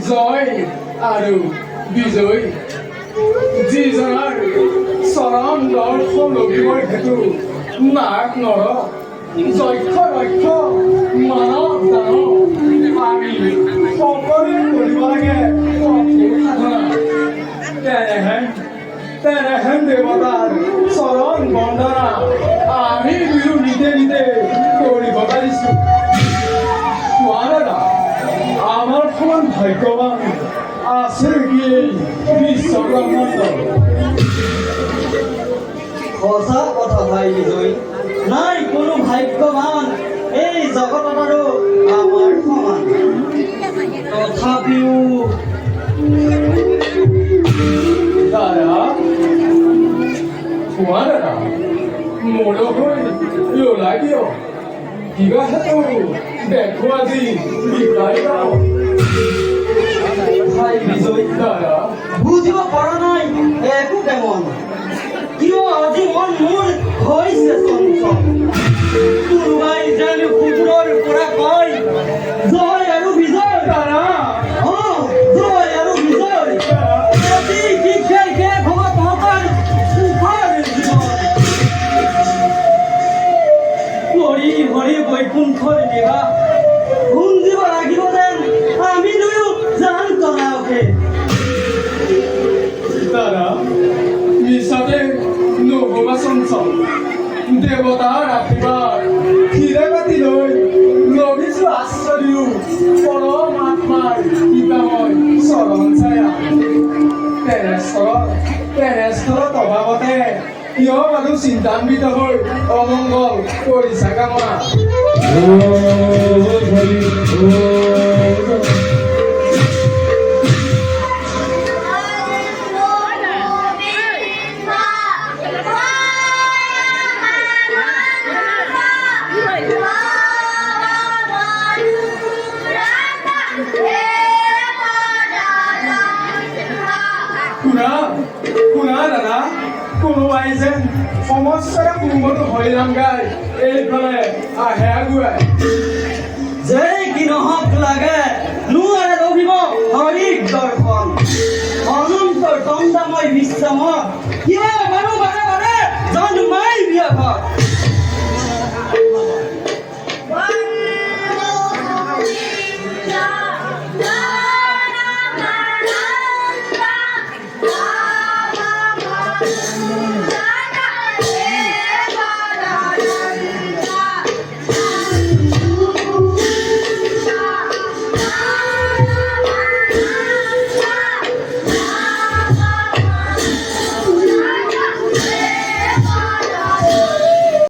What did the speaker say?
জয় আৰু বিজয় যিজনাৰ চৰণ দৰ্শন লভিবৰ হেতু নাক নৰ যক্ষ ৰক্ষ মানৱ দানৱ আমি সকলোৱে কৰিব লাগে সাধনা তেনেহেন দেৱতাৰ চৰণ বন্দনা আমি দুয়ো নিজে নিজে কৰিব পাৰিছো। আমাৰ সমান ভাগ্যবান আছে কি বিশ্বব্ৰহ্মাণ্ড? সঁচা কথা ভাই বিজয়, নাই কোনো ভাগ্যবান এই জগতত আৰু আমাৰ সমান। তথাপিও দাদা তোমারা মোড় হৈ ওলাই দিয় কিবা হেতু দেখো আজি বিদায় দাও। ভাই বিজয়, দাদা বুজিব পৰা নাই একো কেমন, কিয় আজি মন মোৰ হৈছে চঞ্চল। কোনোবাই যেন সুদূৰৰ পৰা কয় জয় আৰু বিজয়। দাদা জয় আৰু বিজয় অতি শীঘ্ৰেই শেষ হ'ব তহঁতৰ সুখৰ জীৱন। হৰি হৰি বৈকুণ্ঠৰ বিবাহ গুঞ্জিব লাগিব যেন আমি দুয়ো জান তৰাওকে। দাদা মিছাতে নহবা চঞ্চল দেৱতাৰ আশীৰ্বাদ শিৰে পাতি লৈ লভিছো আশ্চৰ্য পৰম আত্মাৰ পিতাময় চৰণ ছায়া। তেনেস্থলত অভাৱতে কিয় মানুহ চিন্তান্বিত হৈ অমংগল কৰিছা কামনা। শুনা দাদা, কোনোবাই যেন সমস্যাৰে পূৰ্বটো হৰিনাম গাই এইফালে আহে আগুৱাই। যেই কি নহওক লাগে নোৱাৰে ৰহিব হৰিক দৰ্শন। অনন্ত দণ্ডাময় বিশ্বমত